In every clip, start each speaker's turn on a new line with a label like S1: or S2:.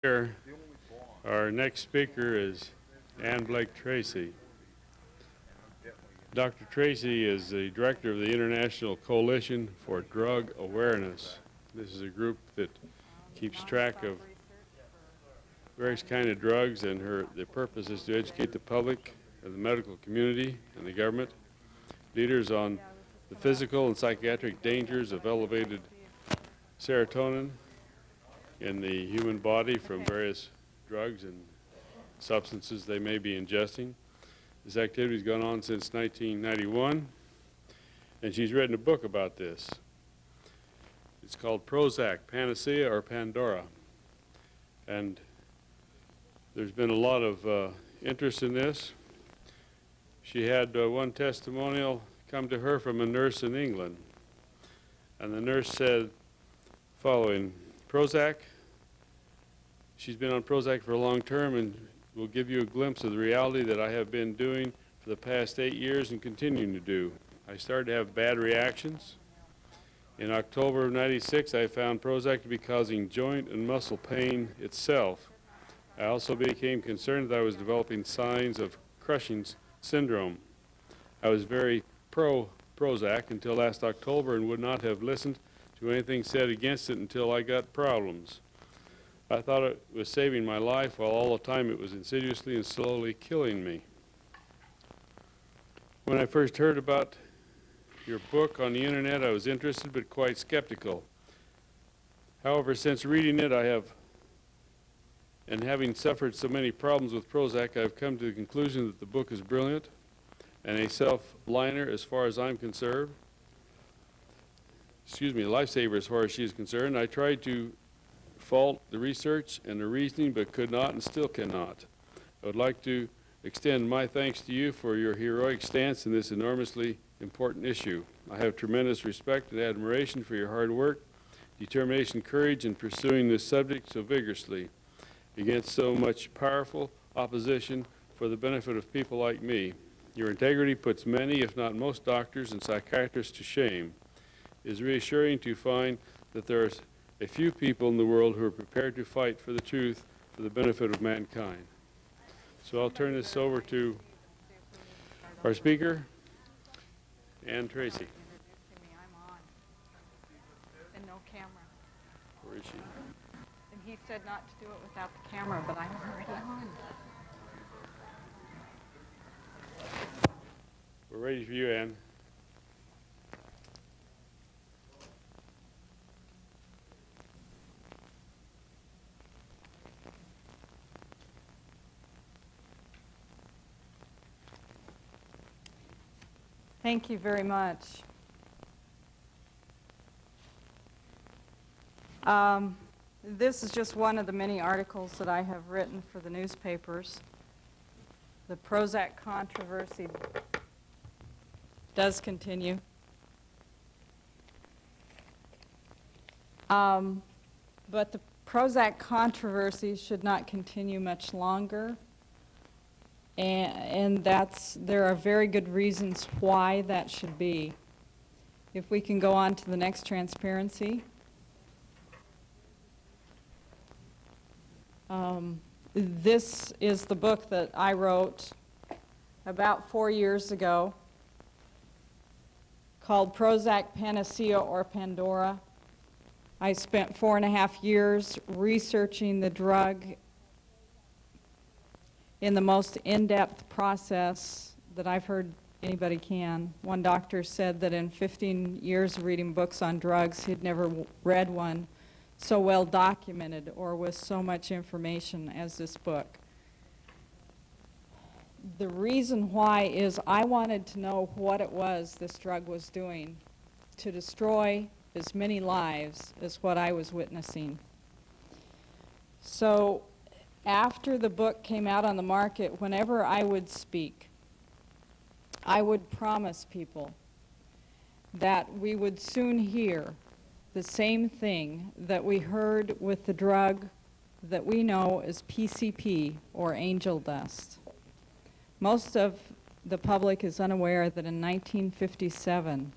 S1: Here, our next speaker is Ann Blake Tracy. Dr. Tracy is the director of the International Coalition for Drug Awareness. This is a group that keeps track of various kinds of drugs, and the purpose is to educate the public, and the medical community, and the government leaders on the physical and psychiatric dangers of elevated serotonin in the human body from various drugs and substances they may be ingesting. This activity has gone on since 1991, and she's written a book about this. It's called Prozac, Panacea or Pandora. And there's been a lot of interest in this. She had one testimonial come to her from a nurse in England. And the nurse said following, Prozac, she's been on Prozac for a long term and will give you a glimpse of the reality that I have been doing for the past 8 years and continuing to do. I started to have bad reactions. In October of '96, I found Prozac to be causing joint and muscle pain itself. I also became concerned that I was developing signs of Cushing's syndrome. I was very pro-Prozac until last October and would not have listened to anything said against it until I got problems. I thought it was saving my life, while all the time it was insidiously and slowly killing me. When I first heard about your book on the internet, I was interested but quite skeptical. However, since reading it, and having suffered so many problems with Prozac, I've come to the conclusion that the book is brilliant and a self-liner as far as I'm concerned. A lifesaver as far as she is concerned. I tried to fault the research and the reasoning, but could not and still cannot. I would like to extend my thanks to you for your heroic stance in this enormously important issue. I have tremendous respect and admiration for your hard work, determination, courage in pursuing this subject so vigorously against so much powerful opposition for the benefit of people like me. Your integrity puts many, if not most, doctors and psychiatrists to shame. It is reassuring to find that there are a few people in the world who are prepared to fight for the truth for the benefit of mankind. So I'll turn this over to our speaker, Ann Tracy.
S2: I'm on. And no camera.
S1: Where is she?
S2: And he said not to do it without the camera, but I'm already on.
S1: We're ready for you, Ann.
S2: Thank you very much. This is just one of the many articles that I have written for the newspapers. The Prozac controversy does continue. But the Prozac controversy should not continue much longer. And there are very good reasons why that should be. If we can go on to the next transparency. This is the book that I wrote about 4 years ago called Prozac, Panacea or Pandora. I spent 4.5 years researching the drug in the most in-depth process that I've heard anybody can. One doctor said that in 15 years of reading books on drugs, he'd never read one so well documented or with so much information as this book. The reason why is I wanted to know what it was this drug was doing to destroy as many lives as what I was witnessing. So after the book came out on the market, whenever I would speak, I would promise people that we would soon hear the same thing that we heard with the drug that we know as PCP, or angel dust. Most of the public is unaware that in 1957,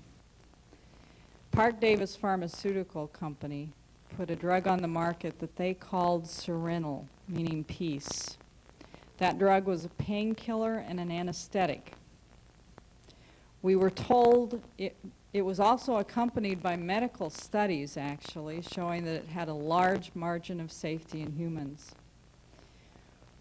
S2: Park Davis Pharmaceutical Company put a drug on the market that they called Serotonin, meaning peace. That drug was a painkiller and an anesthetic. We were told it was also accompanied by medical studies, actually, showing that it had a large margin of safety in humans.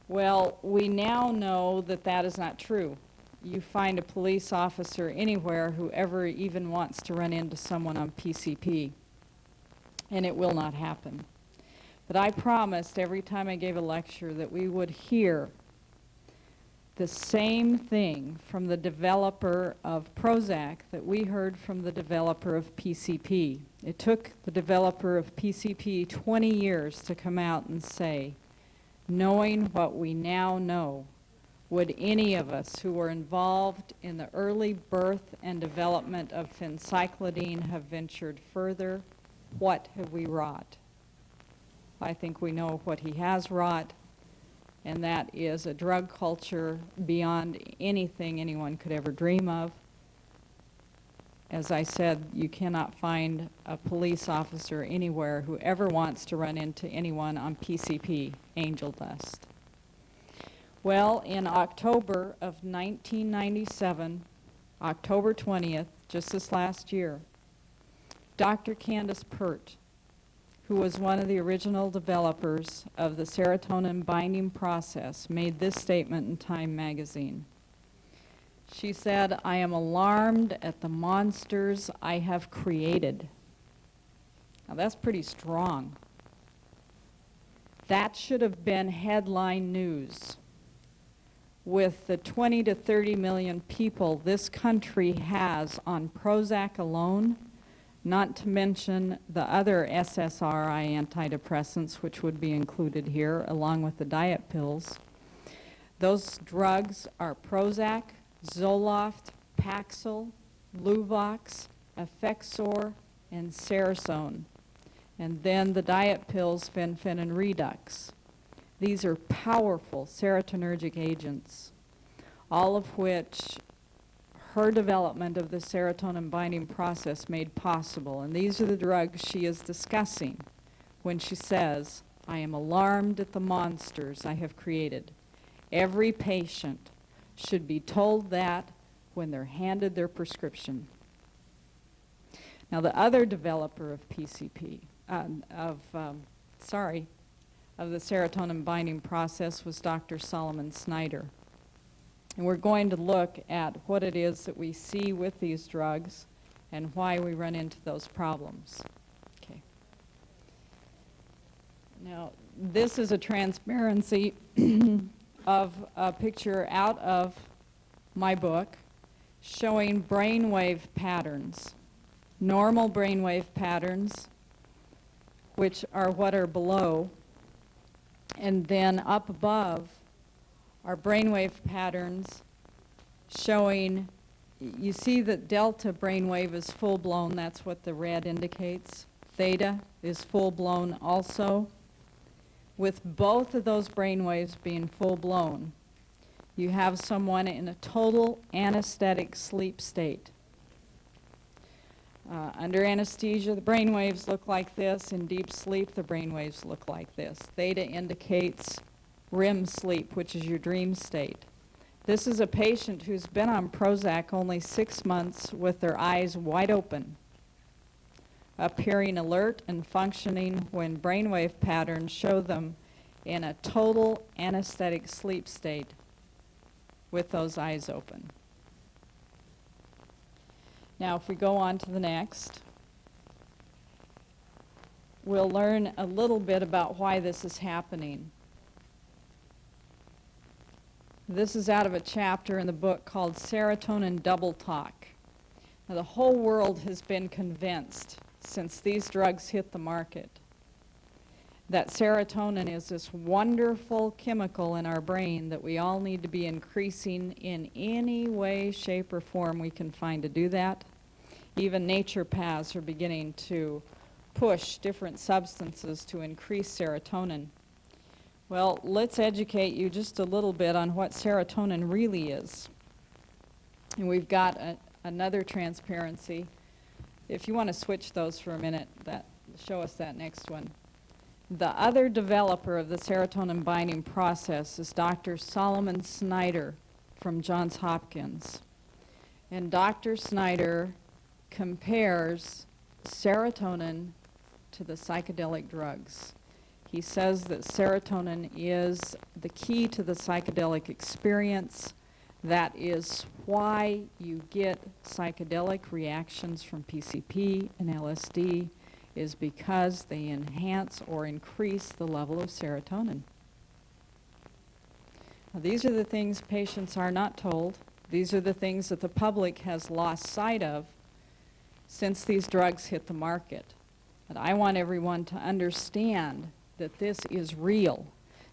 S2: Well, we now know that that is not true. You find a police officer anywhere who ever even wants to run into someone on PCP, and it will not happen. But I promised every time I gave a lecture that we would hear the same thing from the developer of Prozac that we heard from the developer of PCP. It took the developer of PCP 20 years to come out and say, knowing what we now know, would any of us who were involved in the early birth and development of phencyclidine have ventured further? What have we wrought? I think we know what he has wrought, and that is a drug culture beyond anything anyone could ever dream of. As I said, you cannot find a police officer anywhere who ever wants to run into anyone on PCP, angel dust. Well, in October of 1997, October 20th, just this last year, Dr. Candace Pert, who was one of the original developers of the serotonin binding process, made this statement in Time magazine. She said, "I am alarmed at the monsters I have created." Now that's pretty strong. That should have been headline news. With the 20 to 30 million people this country has on Prozac alone, not to mention the other SSRI antidepressants, which would be included here, along with the diet pills. Those drugs are Prozac, Zoloft, Paxil, Luvox, Effexor, and Serotonin. And then the diet pills, Fen-Phen and Redux. These are powerful serotonergic agents, all of which her development of the serotonin binding process made possible. And these are the drugs she is discussing when she says, "I am alarmed at the monsters I have created." Every patient should be told that when they're handed their prescription. Now, the other developer of PCP, of the serotonin binding process was Dr. Solomon Snyder. And we're going to look at what it is that we see with these drugs and why we run into those problems. Okay. Now, this is a transparency of a picture out of my book showing brainwave patterns, normal brainwave patterns, which are what are below, and then up above are brainwave patterns showing, you see that delta brainwave is full-blown, that's what the red indicates. Theta is full-blown also. With both of those brainwaves being full-blown, you have someone in a total anesthetic sleep state. Under anesthesia, the brainwaves look like this. In deep sleep, the brainwaves look like this. Theta indicates REM sleep, which is your dream state. This is a patient who's been on Prozac only 6 months with their eyes wide open, appearing alert and functioning when brainwave patterns show them in a total anesthetic sleep state with those eyes open. Now, if we go on to the next, we'll learn a little bit about why this is happening. This is out of a chapter in the book called Serotonin Double Talk. Now, the whole world has been convinced since these drugs hit the market that serotonin is this wonderful chemical in our brain that we all need to be increasing in any way, shape, or form we can find to do that. Even naturopaths are beginning to push different substances to increase serotonin. Well, let's educate you just a little bit on what serotonin really is. And we've got another transparency. If you want to switch those for a minute, show us that next one. The other developer of the serotonin binding process is Dr. Solomon Snyder from Johns Hopkins. And Dr. Snyder compares serotonin to the psychedelic drugs. He says that serotonin is the key to the psychedelic experience. That is why you get psychedelic reactions from PCP and LSD, is because they enhance or increase the level of serotonin. Now, these are the things patients are not told. These are the things that the public has lost sight of since these drugs hit the market. But I want everyone to understand that this is real.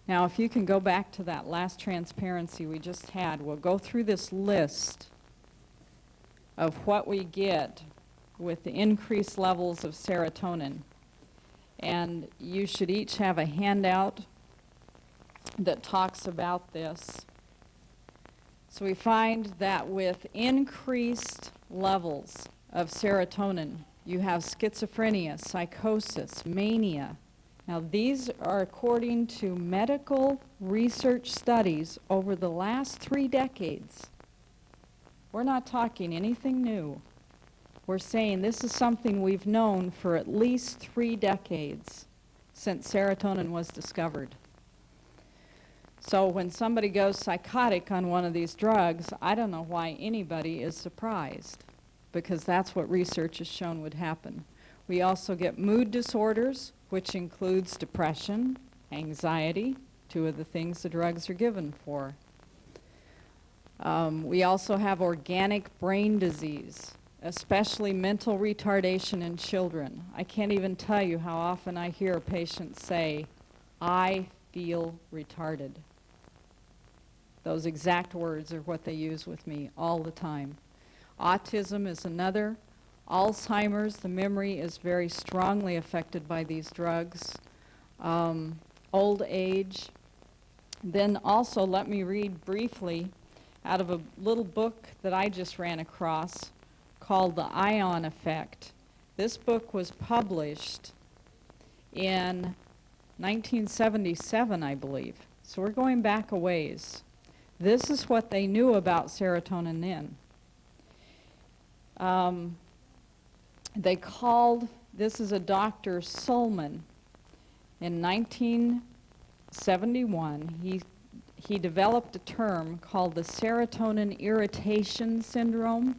S2: Now, if you can go back to that last transparency we just had, we'll go through this list of what we get with the increased levels of serotonin. And you should each have a handout that talks about this. So we find that with increased levels of serotonin, you have schizophrenia, psychosis, mania. Now, these are according to medical research studies over the last 3 decades. We're not talking anything new. We're saying this is something we've known for at least 3 decades since serotonin was discovered. So when somebody goes psychotic on one of these drugs, I don't know why anybody is surprised, because that's what research has shown would happen. We also get mood disorders, which includes depression, anxiety, 2 of the things the drugs are given for. We also have organic brain disease, especially mental retardation in children. I can't even tell you how often I hear patients say, "I feel retarded." Those exact words are what they use with me all the time. Autism is another. Alzheimer's, the memory is very strongly affected by these drugs. Old age. Then also, let me read briefly out of a little book that I just ran across called The Ion Effect. This book was published in 1977, I believe. So we're going back a ways. This is what they knew about serotonin then. They called, this is a Dr. Solman. In 1971, he developed a term called the serotonin irritation syndrome.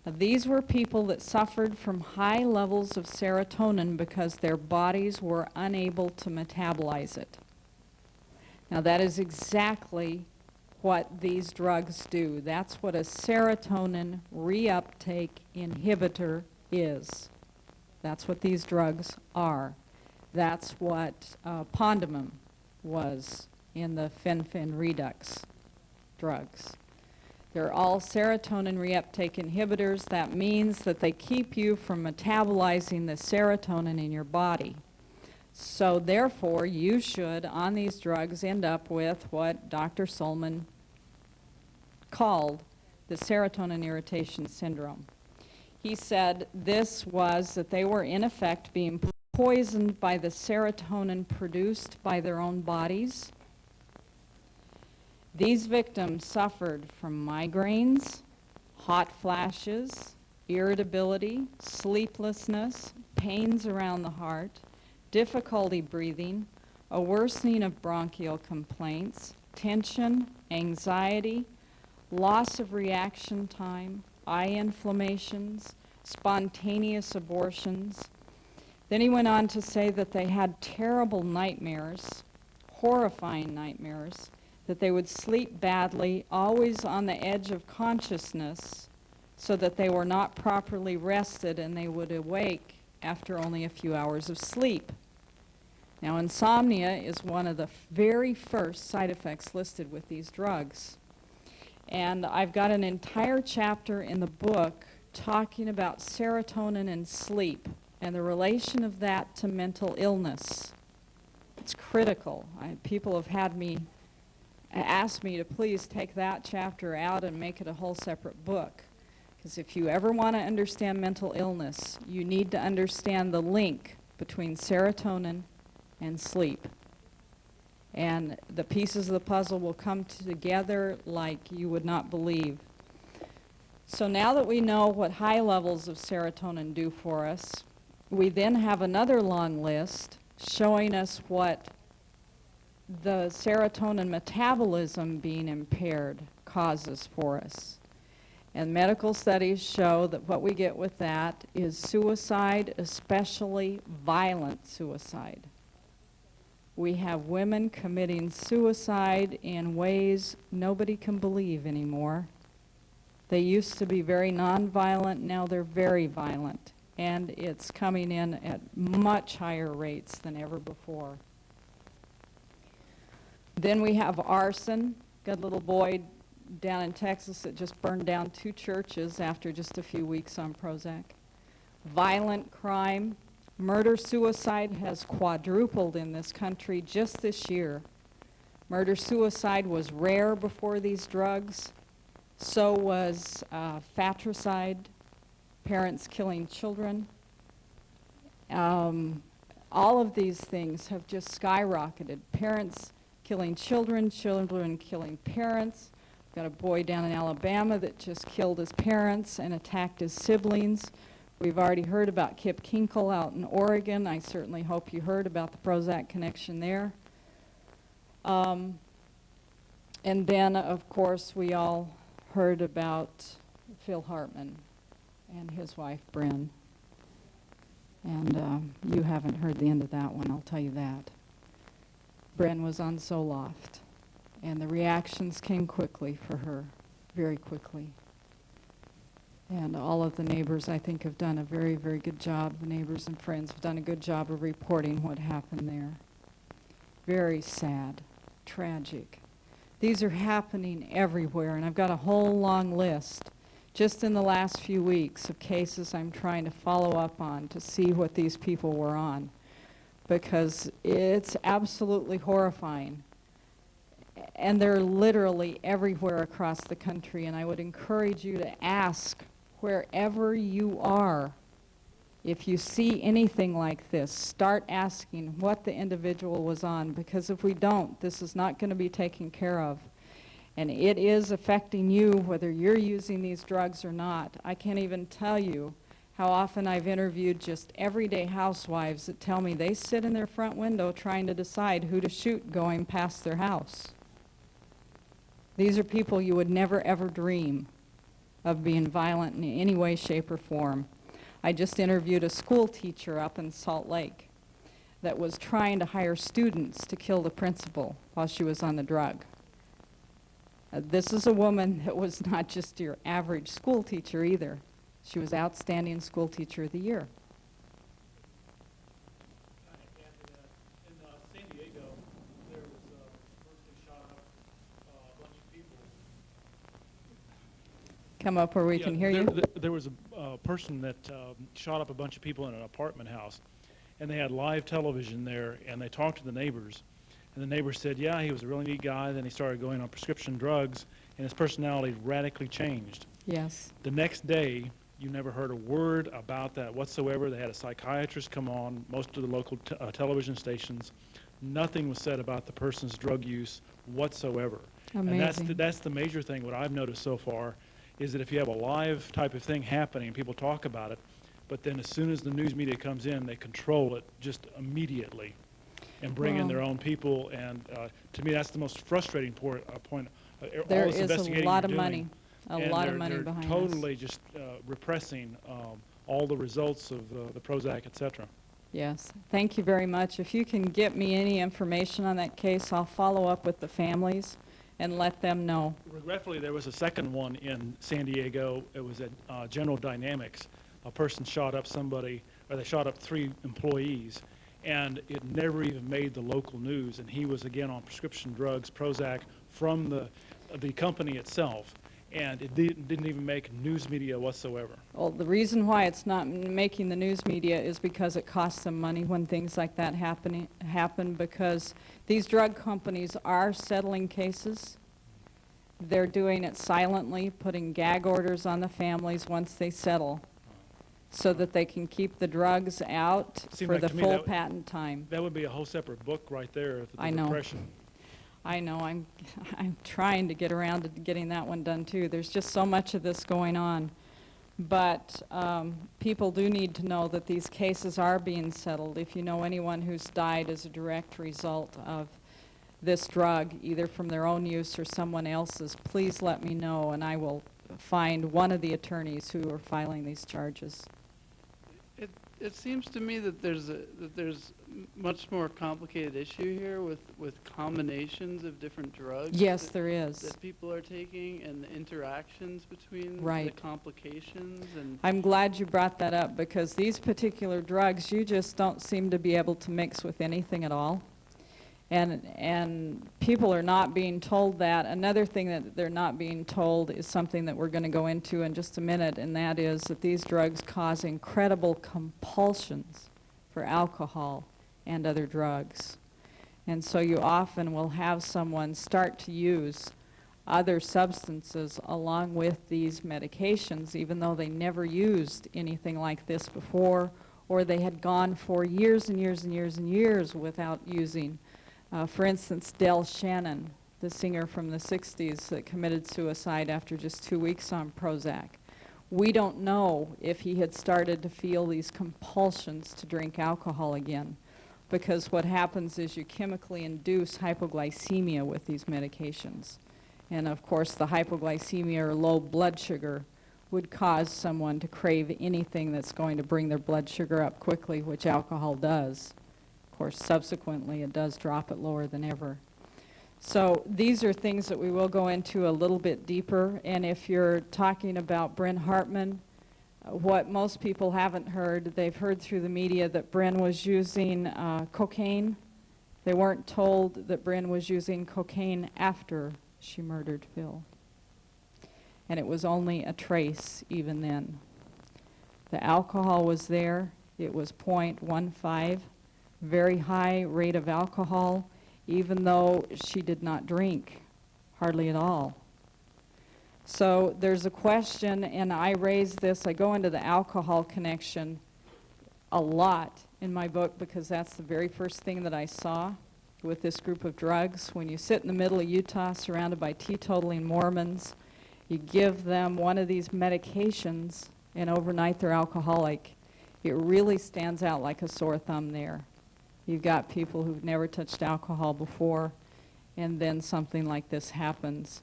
S2: Now, these were people that suffered from high levels of serotonin because their bodies were unable to metabolize it. Now, that is exactly what these drugs do. That's what a serotonin reuptake inhibitor is. That's what these drugs are. That's what Pandora was in the fen-phen redux drugs. They're all serotonin reuptake inhibitors. That means that they keep you from metabolizing the serotonin in your body. So therefore, you should, on these drugs, end up with what Dr. Solman called the serotonin irritation syndrome. He said this was that they were in effect being poisoned by the serotonin produced by their own bodies. These victims suffered from migraines, hot flashes, irritability, sleeplessness, pains around the heart, difficulty breathing, a worsening of bronchial complaints, tension, anxiety, loss of reaction time, eye inflammations, spontaneous abortions. Then he went on to say that they had terrible nightmares, horrifying nightmares, that they would sleep badly, always on the edge of consciousness, so that they were not properly rested and they would awake after only a few hours of sleep. Now, insomnia is one of the very first side effects listed with these drugs. And I've got an entire chapter in the book talking about serotonin and sleep and the relation of that to mental illness. It's critical. People have had me ask me to please take that chapter out and make it a whole separate book, Because if you ever want to understand mental illness, you need to understand the link between serotonin and sleep. And the pieces of the puzzle will come together like you would not believe. So now that we know what high levels of serotonin do for us, we then have another long list showing us what the serotonin metabolism being impaired causes for us. And medical studies show that what we get with that is suicide, especially violent suicide. We have women committing suicide in ways nobody can believe anymore. They used to be very nonviolent, now they're very violent. And it's coming in at much higher rates than ever before. Then we have arson. Got a little boy down in Texas that just burned down 2 churches after just a few weeks on Prozac. Violent crime. Murder-suicide has quadrupled in this country just this year. Murder-suicide was rare before these drugs. So was fratricide, parents killing children. All of these things have just skyrocketed. Parents killing children, children killing parents. Got a boy down in Alabama that just killed his parents and attacked his siblings. We've already heard about Kip Kinkle out in Oregon. I certainly hope you heard about the Prozac connection there. And then, of course, we all heard about Phil Hartman and his wife, Bryn. And you haven't heard the end of that one, I'll tell you that. Bryn was on Zoloft, and the reactions came quickly for her, very quickly. And all of the neighbors, I think, have done a very, very good job. The neighbors and friends have done a good job of reporting what happened there. Very sad, tragic. These are happening everywhere, and I've got a whole long list just in the last few weeks of cases I'm trying to follow up on to see what these people were on, because it's absolutely horrifying. And they're literally everywhere across the country, and I would encourage you to ask wherever you are. If you see anything like this, start asking what the individual was on, because if we don't, this is not going to be taken care of. And it is affecting you whether you're using these drugs or not. I can't even tell you how often I've interviewed just everyday housewives that tell me they sit in their front window trying to decide who to shoot going past their house. These are people you would never ever dream of being violent in any way, shape, or form. I just interviewed a school teacher up in Salt Lake that was trying to hire students to kill the principal while she was on the drug. This is a woman that was not just your average school teacher either. She was Outstanding School Teacher of the Year.
S3: In San Diego, there was a person who shot up a bunch of people.
S2: Come up where we can hear you.
S3: There was a person that shot up a bunch of people in an apartment house, and they had live television there, and they talked to the neighbors. And the neighbors said, yeah, he was a really neat guy. Then he started going on prescription drugs, and his personality radically changed.
S2: Yes.
S3: The next day, you never heard a word about that whatsoever. They had a psychiatrist come on most of the local television stations. Nothing was said about the person's drug use whatsoever.
S2: Amazing.
S3: And that's the major thing. What I've noticed so far is that if you have a live type of thing happening, people talk about it, but then as soon as the news media comes in, they control it just immediately and bring in their own people. And to me, that's the most frustrating point.
S2: There
S3: all this
S2: is a
S3: investigating
S2: lot
S3: you're
S2: of money,
S3: doing,
S2: a
S3: and
S2: lot of money
S3: they're
S2: behind
S3: totally
S2: this.
S3: just repressing all the results of the Prozac, et cetera.
S2: Yes. Thank you very much. If you can get me any information on that case, I'll follow up with the families and let them know.
S3: Regretfully, there was a second one in San Diego. It was at General Dynamics. A person shot up somebody, or they shot up 3 employees, and it never even made the local news. And he was again on prescription drugs, Prozac, from the company itself, and it didn't even make news media whatsoever.
S2: Well, the reason why it's not making the news media is because it costs them money when things like that happen, because these drug companies are settling cases, They're doing it silently, putting gag orders on the families once they settle, so that they can keep the drugs out
S3: Seemed
S2: for
S3: like
S2: the
S3: to me
S2: full
S3: that-
S2: patent time.
S3: That would be a whole separate book right there, if
S2: I
S3: the
S2: know.
S3: depression.
S2: I know, I'm trying to get around to getting that one done too. There's just so much of this going on. But people do need to know that these cases are being settled. If you know anyone who's died as a direct result of this drug, either from their own use or someone else's, please let me know, and I will find one of the attorneys who are filing these charges.
S4: It seems to me that there's much more complicated issue here with combinations of different drugs.
S2: Yes, there is.
S4: That people are taking, and the interactions between
S2: Right.
S4: the complications. And
S2: I'm glad you brought that up, because these particular drugs you just don't seem to be able to mix with anything at all. And people are not being told that. Another thing that they're not being told is something that we're going to go into in just a minute, and that is that these drugs cause incredible compulsions for alcohol and other drugs. And so you often will have someone start to use other substances along with these medications, even though they never used anything like this before, or they had gone for years and years and years and years without using. For instance, Del Shannon, the singer from the 60s that committed suicide after just 2 weeks on Prozac. We don't know if he had started to feel these compulsions to drink alcohol again, because what happens is you chemically induce hypoglycemia with these medications. And of course, the hypoglycemia or low blood sugar would cause someone to crave anything that's going to bring their blood sugar up quickly, which alcohol does. Of course, subsequently, it does drop it lower than ever. So these are things that we will go into a little bit deeper. And if you're talking about Bryn Hartman, what most people haven't heard, they've heard through the media that Bryn was using cocaine. They weren't told that Bryn was using cocaine after she murdered Phil. And it was only a trace even then. The alcohol was there. It was 0.15. Very high rate of alcohol, even though she did not drink hardly at all. So there's a question, and I raise this, I go into the alcohol connection a lot in my book, because that's the very first thing that I saw with this group of drugs. When you sit in the middle of Utah surrounded by teetotaling Mormons, you give them one of these medications, and overnight they're alcoholic. It really stands out like a sore thumb there. You've got people who've never touched alcohol before, and then something like this happens.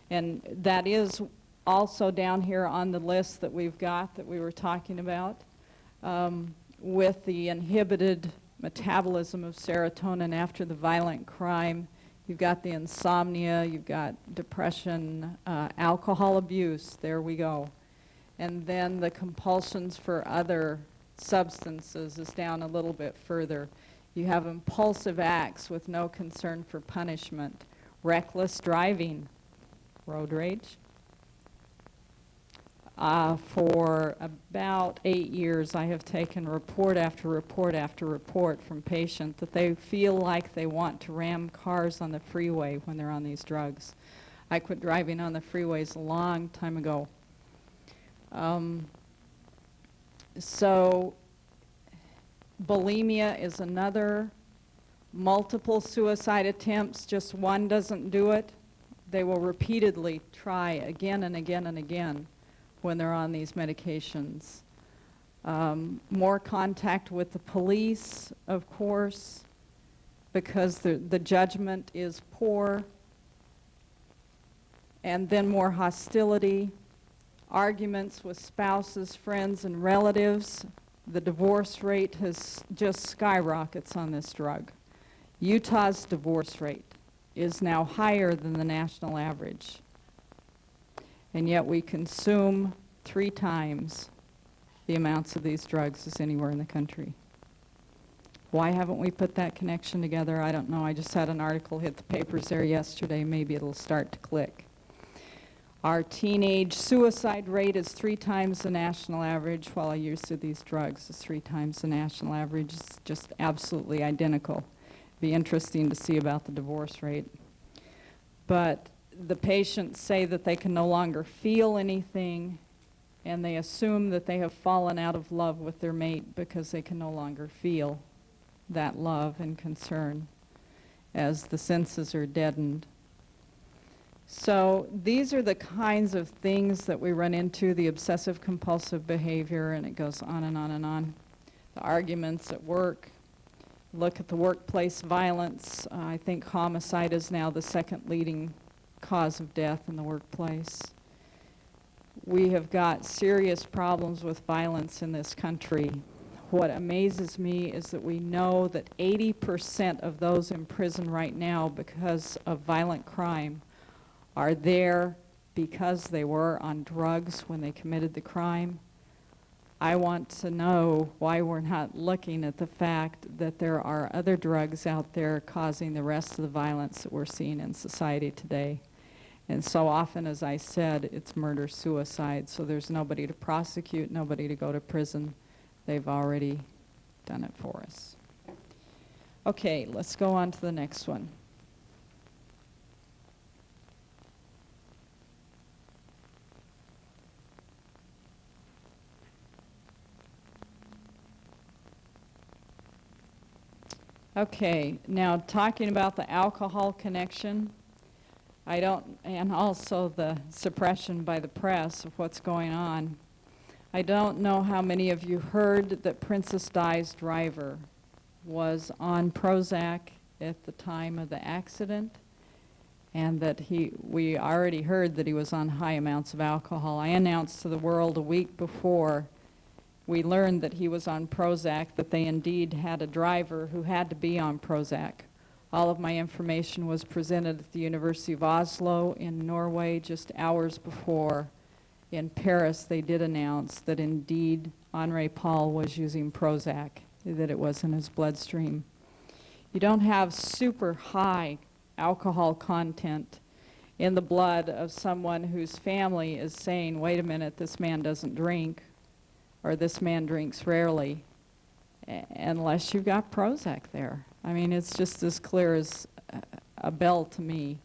S2: And that is also down here on the list that we've got that we were talking about, with the inhibited metabolism of serotonin after the violent crime. You've got the insomnia, you've got depression, alcohol abuse, there we go. And then the compulsions for other substances is down a little bit further. You have impulsive acts with no concern for punishment, reckless driving, road rage. For about 8 years, I have taken report after report after report from patients that they feel like they want to ram cars on the freeway when they're on these drugs. I quit driving on the freeways a long time ago. So bulimia is another. Multiple suicide attempts, just one doesn't do it. They will repeatedly try again and again and again when they're on these medications. More contact with the police, of course, because the judgment is poor. And then more hostility, arguments with spouses, friends, and relatives. The divorce rate has just skyrockets on this drug. Utah's divorce rate is now higher than the national average. And yet we consume 3 times the amounts of these drugs as anywhere in the country. Why haven't we put that connection together? I don't know. I just had an article hit the papers there yesterday. Maybe it'll start to click. Our teenage suicide rate is 3 times the national average, while our use of these drugs is 3 times the national average. It's just absolutely identical. Be interesting to see about the divorce rate. But the patients say that they can no longer feel anything, and they assume that they have fallen out of love with their mate because they can no longer feel that love and concern as the senses are deadened. So these are the kinds of things that we run into, the obsessive compulsive behavior, and it goes on and on and on. The arguments at work. Look at the workplace violence. I think homicide is now the second leading cause of death in the workplace. We have got serious problems with violence in this country. What amazes me is that we know that 80% of those in prison right now because of violent crime are there because they were on drugs when they committed the crime. I want to know why we're not looking at the fact that there are other drugs out there causing the rest of the violence that we're seeing in society today. And so often, as I said, it's murder-suicide, so there's nobody to prosecute, nobody to go to prison. They've already done it for us. Okay, let's go on to the next one. Okay, now talking about the alcohol connection, and also the suppression by the press of what's going on. I don't know how many of you heard that Princess Di's driver was on Prozac at the time of the accident, and that we already heard that he was on high amounts of alcohol. I announced to the world a week before we learned that he was on Prozac, that they indeed had a driver who had to be on Prozac. All of my information was presented at the University of Oslo in Norway just hours before. In Paris, they did announce that indeed Henri Paul was using Prozac, that it was in his bloodstream. You don't have super high alcohol content in the blood of someone whose family is saying, wait a minute, this man doesn't drink, or this man drinks rarely, unless you've got Prozac there. I mean, it's just as clear as a bell to me,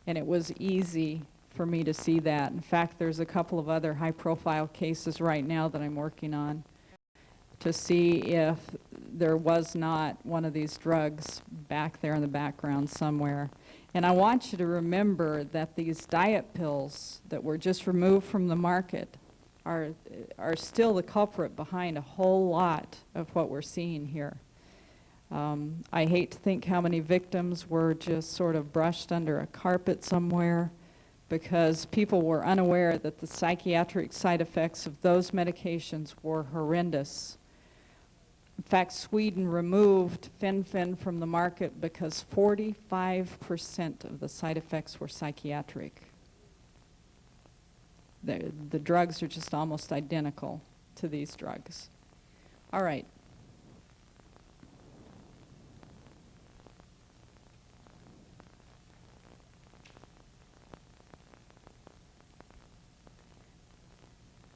S2: and it was easy for me to see that. In fact, there's a couple of other high-profile cases right now that I'm working on to see if there was not one of these drugs back there in the background somewhere. And I want you to remember that these diet pills that were just removed from the market are still the culprit behind a whole lot of what we're seeing here. I hate to think how many victims were just sort of brushed under a carpet somewhere because people were unaware that the psychiatric side effects of those medications were horrendous. In fact, Sweden removed fen-phen from the market because 45% of the side effects were psychiatric. The drugs are just almost identical to these drugs. All right.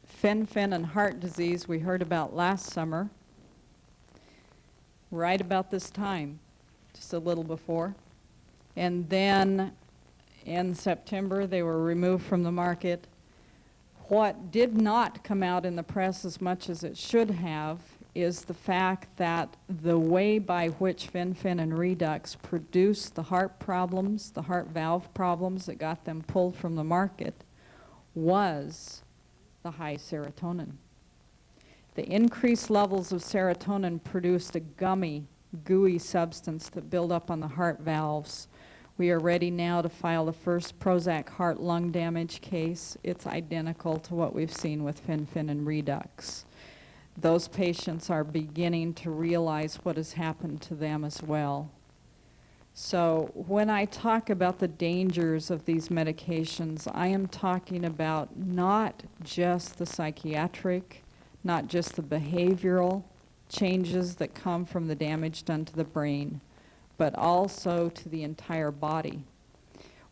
S2: Fen-phen and heart disease we heard about last summer, right about this time, just a little before. And then in September, they were removed from the market. What did not come out in the press as much as it should have is the fact that the way by which fen-phen and Redux produced the heart problems, the heart valve problems that got them pulled from the market, was the high serotonin. The increased levels of serotonin produced a gummy, gooey substance that built up on the heart valves. We are ready now to file the first Prozac heart-lung damage case. It's identical to what we've seen with fen-phen and Redux. Those patients are beginning to realize what has happened to them as well. So when I talk about the dangers of these medications, I am talking about not just the psychiatric, not just the behavioral changes that come from the damage done to the brain, but also to the entire body.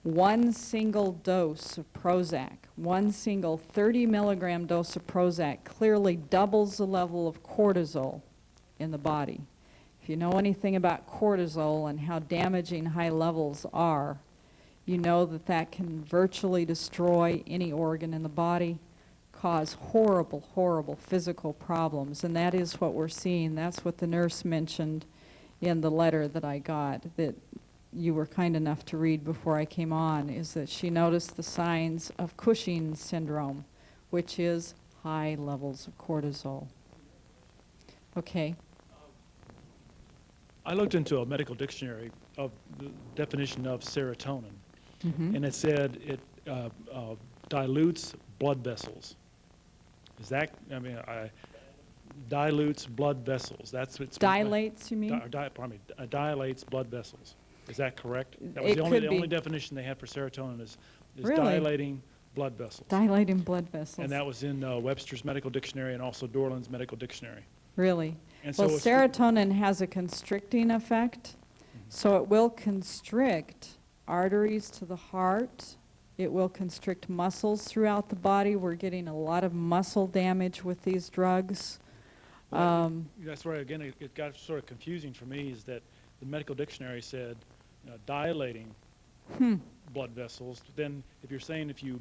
S2: One single dose of Prozac, one single 30 milligram dose of Prozac clearly doubles the level of cortisol in the body. If you know anything about cortisol and how damaging high levels are, You know that that can virtually destroy any organ in the body, cause horrible, horrible physical problems, and that is what we're seeing. That's what the nurse mentioned in the letter that I got, that you were kind enough to read before I came on, is that she noticed the signs of Cushing's syndrome, which is high levels of cortisol. Okay.
S3: I looked into a medical dictionary of the definition of serotonin, and it said it dilutes blood vessels. Is that, I mean, dilutes blood vessels. That's what's
S2: Dilates, you mean?
S3: Dilates blood vessels. Is that correct? That was
S2: It
S3: the
S2: could
S3: only
S2: be.
S3: definition they had for serotonin is
S2: Really?
S3: dilating blood vessels.
S2: Dilating blood vessels.
S3: And that was in Webster's Medical Dictionary and also Dorland's Medical Dictionary.
S2: Really?
S3: And
S2: Well,
S3: so it's
S2: serotonin has a constricting effect, so it will constrict arteries to the heart. It will constrict muscles throughout the body. We're getting a lot of muscle damage with these drugs.
S3: That's where, again, it got sort of confusing for me, is that the medical dictionary said dilating blood vessels. Then if you're saying if you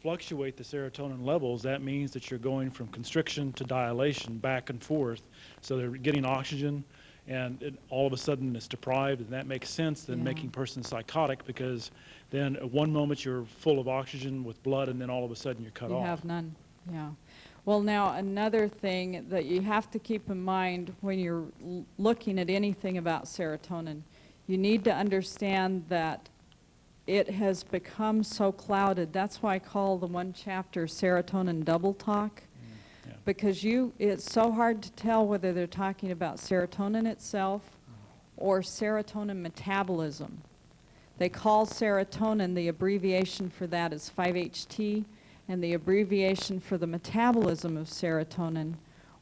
S3: fluctuate the serotonin levels, that means that you're going from constriction to dilation back and forth. So they're getting oxygen, and all of a sudden it's deprived, and that makes sense, then
S2: Yeah.
S3: making person psychotic, because then at one moment you're full of oxygen with blood, and then all of a sudden you're cut
S2: You
S3: off.
S2: have none, yeah. Well, now, another thing that you have to keep in mind when you're looking at anything about serotonin, you need to understand that it has become so clouded. That's why I call the one chapter Serotonin Double Talk,
S3: Yeah.
S2: because it's so hard to tell whether they're talking about serotonin itself or serotonin metabolism. They call serotonin, the abbreviation for that is 5-HT, and the abbreviation for the metabolism of serotonin,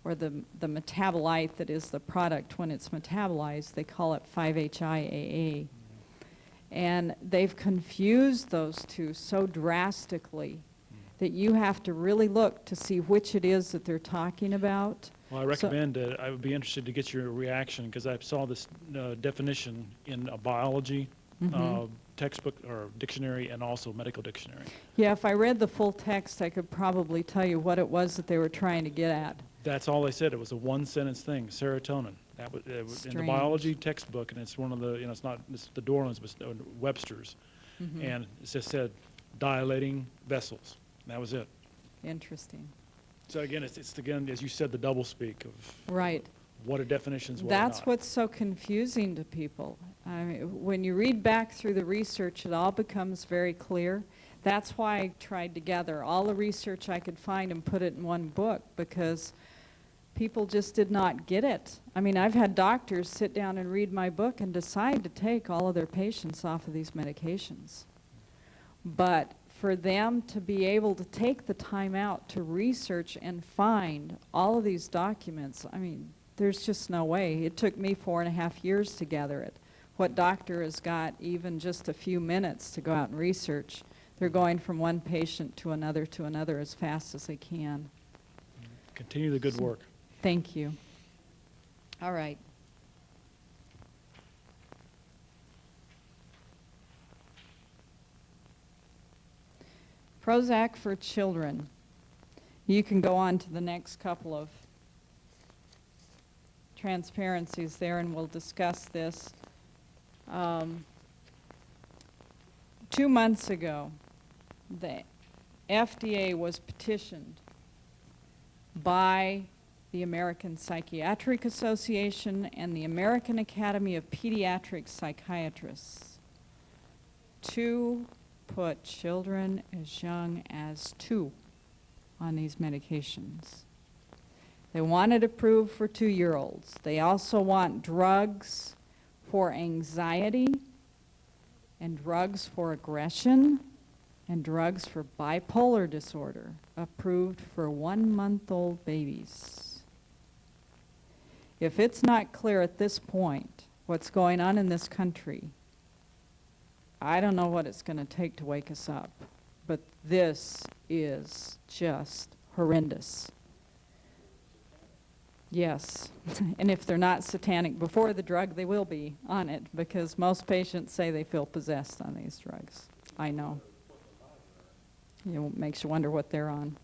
S2: or the metabolite that is the product when it's metabolized, they call it 5-HIAA. And they've confused those two so drastically that you have to really look to see which it is that they're talking about.
S3: Well, I recommend, I would be interested to get your reaction, because I saw this definition in a biology textbook or dictionary, and also medical dictionary.
S2: Yeah, if I read the full text, I could probably tell you what it was that they were trying to get at.
S3: That's all they said. It was a one-sentence thing, serotonin. That was in the
S2: Strange.
S3: biology textbook, and it's one of the, it's not it's the Dorland's, but Webster's, and it just said dilating vessels. And that was it.
S2: Interesting.
S3: So again, it's again, as you said, the doublespeak of
S2: Right.
S3: what are definitions, what
S2: That's
S3: are not.
S2: what's so confusing to people. I mean, when you read back through the research, it all becomes very clear. That's why I tried to gather all the research I could find and put it in one book, because people just did not get it. I mean, I've had doctors sit down and read my book and decide to take all of their patients off of these medications. But for them to be able to take the time out to research and find all of these documents, I mean, there's just no way. It took me 4.5 years to gather it. What doctor has got even just a few minutes to go out and research? They're going from one patient to another as fast as they can.
S3: Continue the good work.
S2: Thank you. All right. Prozac for children. You can go on to the next couple of transparencies there, and we'll discuss this. 2 months ago, the FDA was petitioned by the American Psychiatric Association and the American Academy of Pediatric Psychiatrists to put children as young as 2 on these medications. They want it approved for 2-year-olds. They also want drugs for anxiety and drugs for aggression and drugs for bipolar disorder approved for 1-month-old babies. If it's not clear at this point what's going on in this country, I don't know what it's going to take to wake us up, but this is just horrendous. Yes. And if they're not satanic before the drug, they will be on it, because most patients say they feel possessed on these drugs. I know. It makes you wonder what they're on.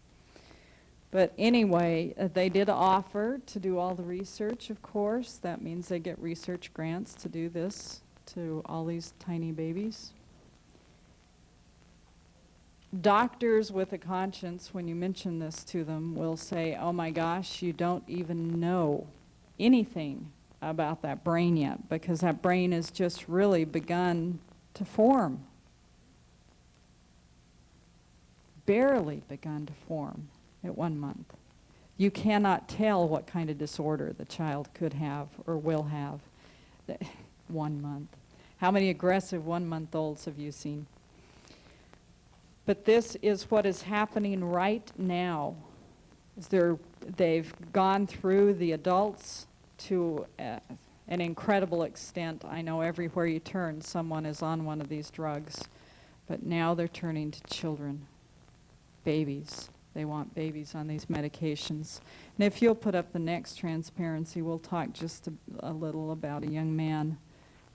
S2: But anyway, they did offer to do all the research, of course. That means they get research grants to do this to all these tiny babies. Doctors with a conscience, when you mention this to them, will say, oh my gosh, you don't even know anything about that brain yet, because that brain has just really begun to form. Barely begun to form at 1 month. You cannot tell what kind of disorder the child could have or will have. 1 month. How many aggressive 1-month-olds have you seen? But this is what is happening right now. They've gone through the adults to an incredible extent. I know everywhere you turn, someone is on one of these drugs. But now they're turning to children, babies. They want babies on these medications. And if you'll put up the next transparency, we'll talk just a little about a young man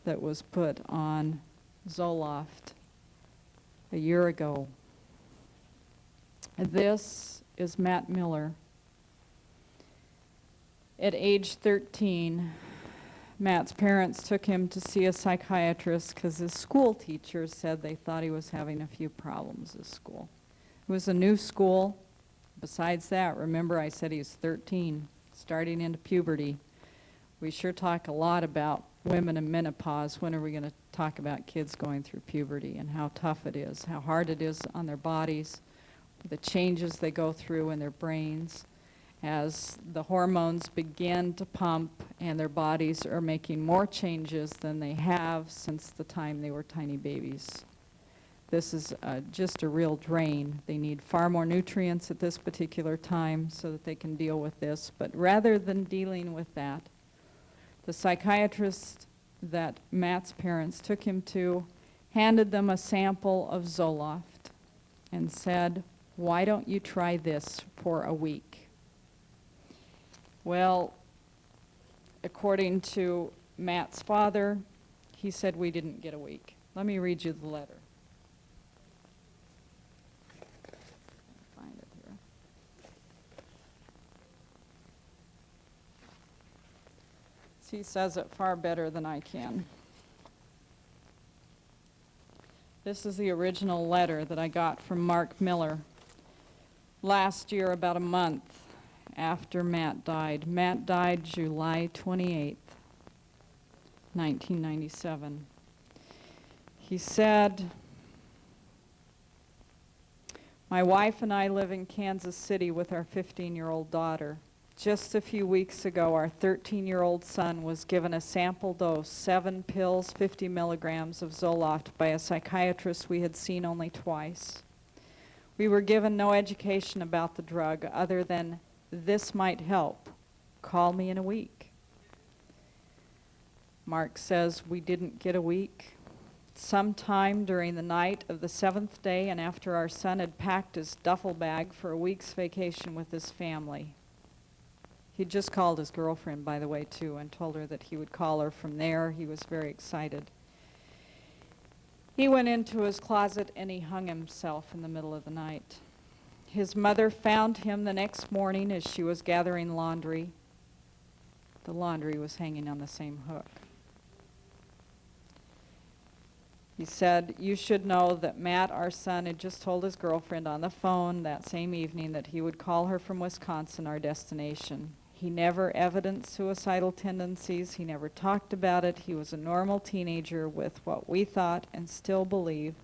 S2: that was put on Zoloft a year ago. This is Matt Miller. At age 13, Matt's parents took him to see a psychiatrist because his school teachers said they thought he was having a few problems at school. It was a new school. Besides that, remember I said he was 13, starting into puberty. We sure talk a lot about women in menopause. When are we going to talk about kids going through puberty and how tough it is, how hard it is on their bodies, the changes they go through in their brains as the hormones begin to pump and their bodies are making more changes than they have since the time they were tiny babies. This is just a real drain. They need far more nutrients at this particular time so that they can deal with this. But rather than dealing with that, the psychiatrist that Matt's parents took him to handed them a sample of Zoloft and said, why don't you try this for a week? Well, according to Matt's father, he said we didn't get a week. Let me read you the letter. Find it here. He says it far better than I can. This is the original letter that I got from Mark Miller last year, about a month after Matt died. Matt died July 28th, 1997. He said, my wife and I live in Kansas City with our 15-year-old daughter. Just a few weeks ago, our 13-year-old son was given a sample dose, 7 pills, 50 milligrams of Zoloft by a psychiatrist we had seen only twice. We were given no education about the drug other than, this might help. Call me in a week. Mark says we didn't get a week. Sometime during the night of the 7th day and after our son had packed his duffel bag for a week's vacation with his family. He just called his girlfriend, by the way, too, and told her that he would call her from there. He was very excited. He went into his closet and he hung himself in the middle of the night. His mother found him the next morning as she was gathering laundry. The laundry was hanging on the same hook. He said, you should know that Matt, our son, had just told his girlfriend on the phone that same evening that he would call her from Wisconsin, our destination. He never evidenced suicidal tendencies. He never talked about it. He was a normal teenager with what we thought and still believe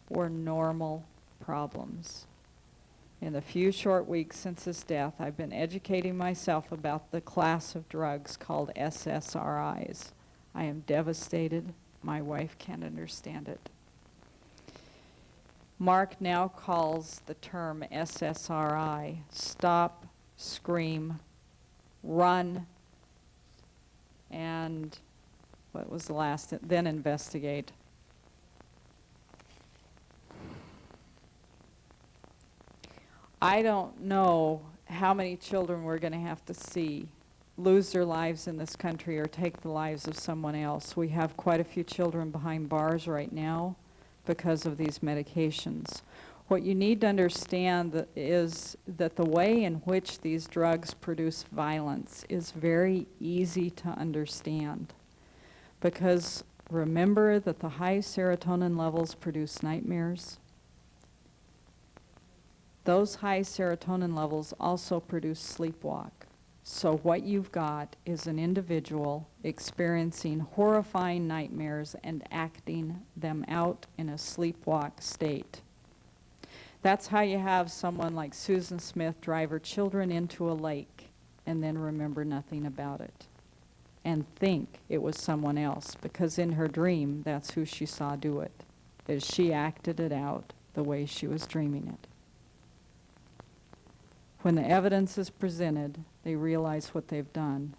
S2: were normal problems. In the few short weeks since his death, I've been educating myself about the class of drugs called SSRIs. I am devastated. My wife can't understand it. Mark now calls the term SSRI, stop, scream, run, and what was the last? Then investigate. I don't know how many children we're going to have to see lose their lives in this country or take the lives of someone else. We have quite a few children behind bars right now because of these medications. What you need to understand is that the way in which these drugs produce violence is very easy to understand. Because remember that the high serotonin levels produce nightmares. Those high serotonin levels also produce sleepwalk. So what you've got is an individual experiencing horrifying nightmares and acting them out in a sleepwalk state. That's how you have someone like Susan Smith drive her children into a lake and then remember nothing about it and think it was someone else, because in her dream, that's who she saw do it, is she acted it out the way she was dreaming it. When the evidence is presented, they realize what they've done.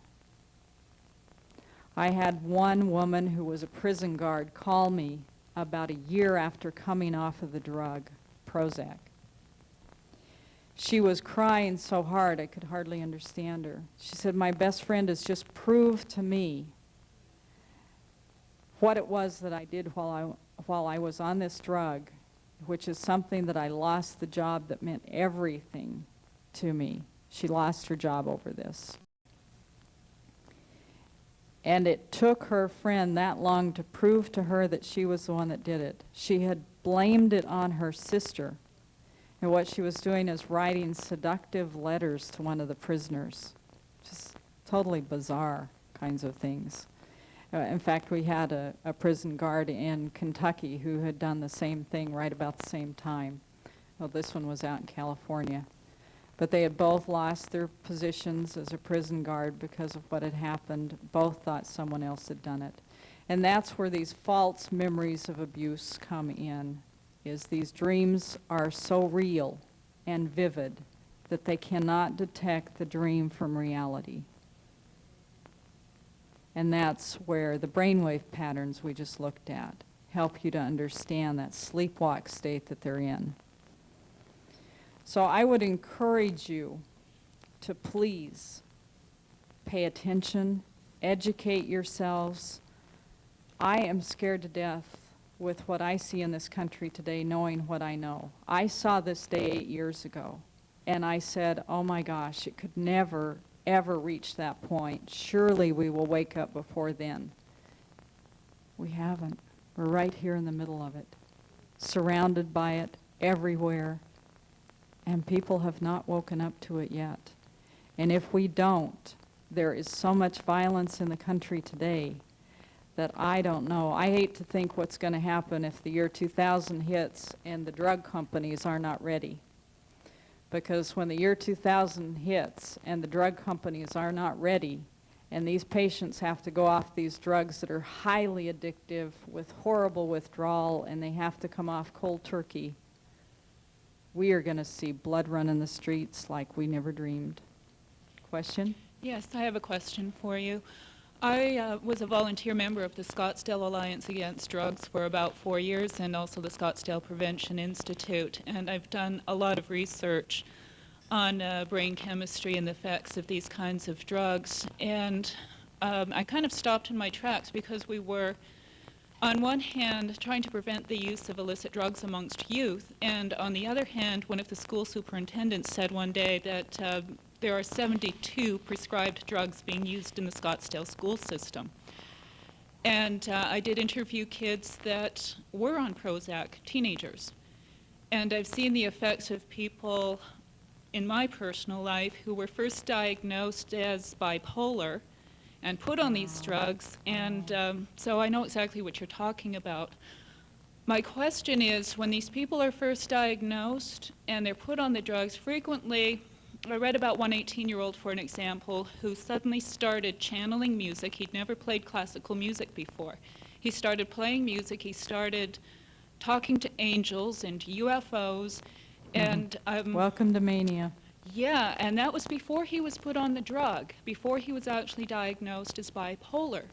S2: I had one woman who was a prison guard call me about a year after coming off of the drug, Prozac. She was crying so hard I could hardly understand her. She said, "My best friend has just proved to me what it was that I did while I was on this drug, which is something that I lost the job that meant everything to me." She lost her job over this. And it took her friend that long to prove to her that she was the one that did it. She had blamed it on her sister. And what she was doing is writing seductive letters to one of the prisoners. Just totally bizarre kinds of things. In fact, we had a prison guard in Kentucky who had done the same thing right about the same time. Well, this one was out in California. But they had both lost their positions as a prison guard because of what had happened. Both thought someone else had done it. And that's where these false memories of abuse come in, is these dreams are so real and vivid that they cannot detect the dream from reality. And that's where the brainwave patterns we just looked at help you to understand that sleepwalk state that they're in. So I would encourage you to please pay attention, educate yourselves. I am scared to death with what I see in this country today, knowing what I know. I saw this day 8 years ago, and I said, oh my gosh, it could never, ever reach that point. Surely we will wake up before then. We haven't. We're right here in the middle of it, surrounded by it everywhere, and people have not woken up to it yet. And if we don't, there is so much violence in the country today that I don't know. I hate to think what's going to happen if the year 2000 hits and the drug companies are not ready. Because when the year 2000 hits and the drug companies are not ready, and these patients have to go off these drugs that are highly addictive with horrible withdrawal, and they have to come off cold turkey, we are going to see blood run in the streets like we never dreamed. Question?
S5: Yes, I have a question for you. I was a volunteer member of the Scottsdale Alliance Against Drugs for about 4 years, and also the Scottsdale Prevention Institute, and I've done a lot of research on brain chemistry and the effects of these kinds of drugs. And I kind of stopped in my tracks because we were, on one hand, trying to prevent the use of illicit drugs amongst youth, and on the other hand, one of the school superintendents said one day that there are 72 prescribed drugs being used in the Scottsdale school system. And I did interview kids that were on Prozac, teenagers. And I've seen the effects of people in my personal life who were first diagnosed as bipolar and put on these drugs, and so I know exactly what you're talking about. My question is, when these people are first diagnosed and they're put on the drugs, frequently, I read about one 18-year-old, for an example, who suddenly started channeling music. He'd never played classical music before. He started playing music, he started talking to angels and UFOs, and
S2: welcome to mania.
S5: Yeah, and that was before he was put on the drug, before he was actually diagnosed as bipolar.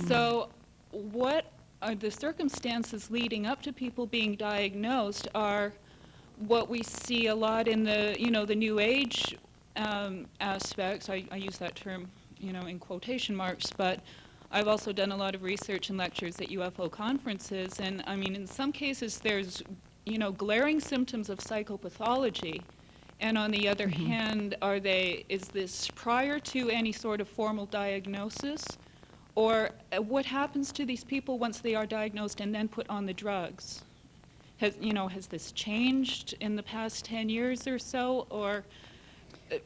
S5: So what are the circumstances leading up to people being diagnosed are what we see a lot in the, the new age aspects, I use that term in quotation marks, but I've also done a lot of research and lectures at UFO conferences, and I mean, in some cases there's, glaring symptoms of psychopathology, and on the other hand, is this prior to any sort of formal diagnosis, or what happens to these people once they are diagnosed and then put on the drugs? Has this changed in the past 10 years or so, or?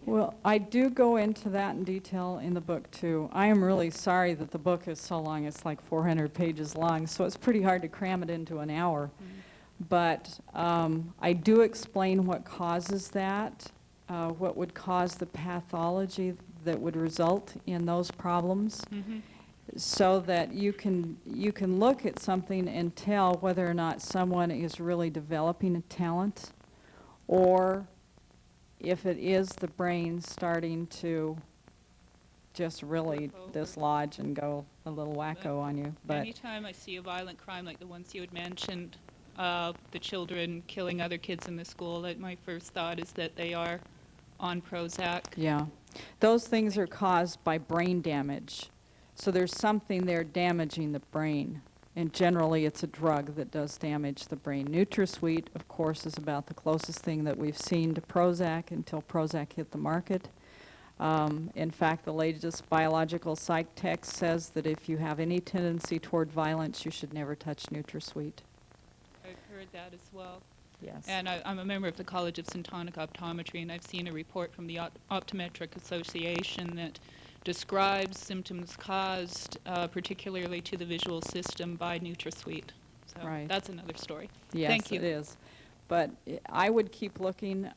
S2: Well, I do go into that in detail in the book, too. I am really sorry that the book is so long. It's like 400 pages long, so it's pretty hard to cram it into an hour. But I do explain what causes that, what would cause the pathology that would result in those problems, so that you can look at something and tell whether or not someone is really developing a talent, or if it is the brain starting to just really dislodge and go a little wacko on you. But
S5: anytime I see a violent crime like the ones you had mentioned, the children killing other kids in the school, my first thought is that they are on Prozac.
S2: yeah, those things are caused by brain damage. So there's something there damaging the brain. And generally, it's a drug that does damage the brain. NutraSweet, of course, is about the closest thing that we've seen to Prozac until Prozac hit the market. In fact, the latest biological psych text says that if you have any tendency toward violence, you should never touch NutraSweet.
S5: I've heard that as well.
S2: Yes.
S5: And I'm a member of the College of Syntonic Optometry, and I've seen a report from the Optometric Association that describes symptoms caused particularly to the visual system by NutraSweet. So
S2: Right.
S5: that's another story.
S2: Yes,
S5: Thank you.
S2: it is. But I would keep looking.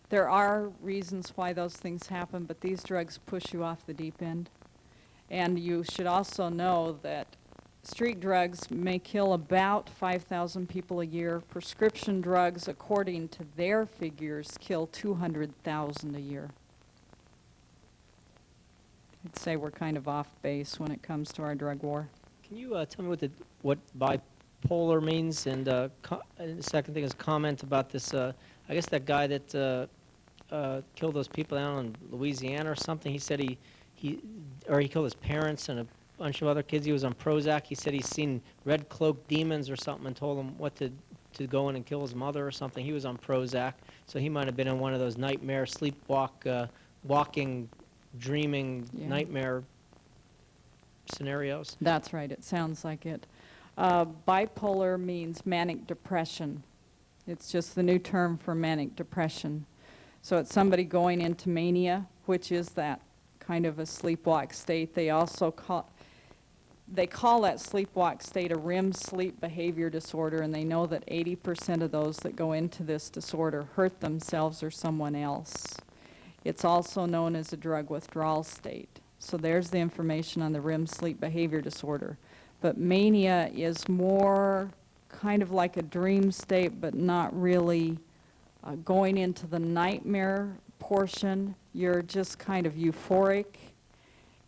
S2: There are reasons why those things happen, but these drugs push you off the deep end. And you should also know that street drugs may kill about 5,000 people a year. Prescription drugs, according to their figures, kill 200,000 a year. I'd say we're kind of off base when it comes to our drug war.
S6: Can you tell me what bipolar means? And the second thing is comment about this. I guess that guy that killed those people down in Louisiana or something. He said he killed his parents and a bunch of other kids. He was on Prozac. He said he's seen red cloaked demons or something and told him what to go in and kill his mother or something. He was on Prozac, so he might have been in one of those nightmare walking, dreaming nightmare scenarios.
S2: That's right. It sounds like it. Bipolar means manic depression. It's just the new term for manic depression. So it's somebody going into mania, which is that kind of a sleepwalk state. They also call that sleepwalk state a REM sleep behavior disorder, and they know that 80% of those that go into this disorder hurt themselves or someone else. It's also known as a drug withdrawal state. So there's the information on the REM sleep behavior disorder. But mania is more kind of like a dream state, but not really going into the nightmare portion. You're just kind of euphoric.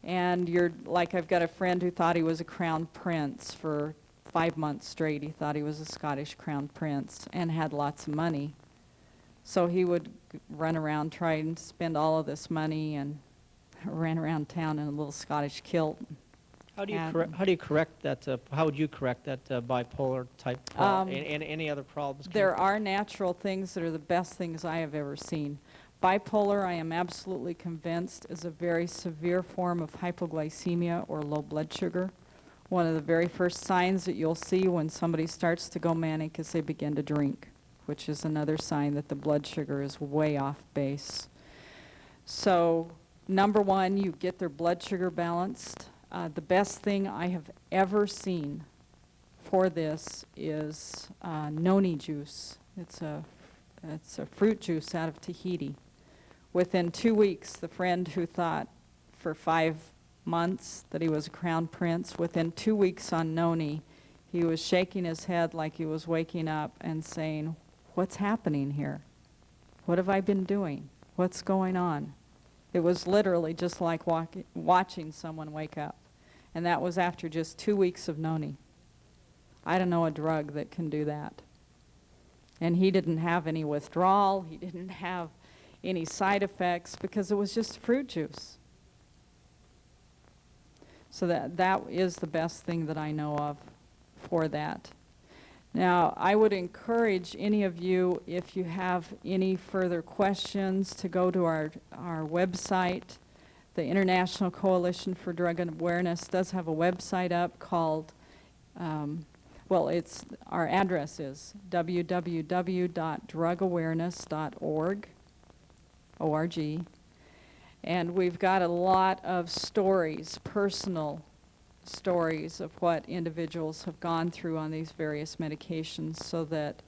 S2: And you're like, I've got a friend who thought he was a crown prince for 5 months straight. He thought he was a Scottish crown prince and had lots of money. So he would run around, try and spend all of this money, and ran around town in a little Scottish kilt.
S6: How do you correct that? How would you correct that bipolar type problem? And any other problems?
S2: There are natural things that are the best things I have ever seen. Bipolar, I am absolutely convinced, is a very severe form of hypoglycemia or low blood sugar. One of the very first signs that you'll see when somebody starts to go manic is they begin to drink, which is another sign that the blood sugar is way off base. So, number one, you get their blood sugar balanced. The best thing I have ever seen for this is noni juice. It's a fruit juice out of Tahiti. Within 2 weeks, the friend who thought for 5 months that he was a crown prince, within 2 weeks on noni, he was shaking his head like he was waking up and saying, "What's happening here? What have I been doing? What's going on?" It was literally just like watching someone wake up. And that was after just 2 weeks of noni. I don't know a drug that can do that. And he didn't have any withdrawal. He didn't have any side effects because it was just fruit juice. So that is the best thing that I know of for that. Now, I would encourage any of you, if you have any further questions, to go to our website. The International Coalition for Drug Awareness does have a website up called, our address is www.drugawareness.org, and we've got a lot of stories, personal stories of what individuals have gone through on these various medications, so that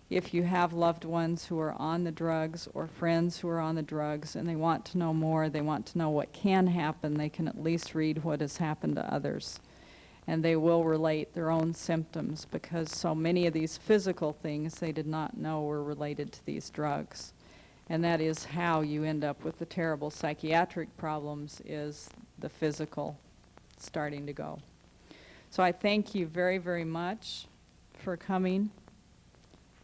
S2: if you have loved ones who are on the drugs or friends who are on the drugs and they want to know more, they want to know what can happen, they can at least read what has happened to others. And they will relate their own symptoms, because so many of these physical things they did not know were related to these drugs. And that is how you end up with the terrible psychiatric problems, is the physical starting to go. So I thank you very, very much for coming.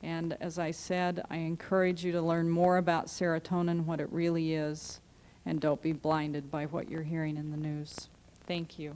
S2: And as I said, I encourage you to learn more about serotonin, what it really is, and don't be blinded by what you're hearing in the news. Thank you.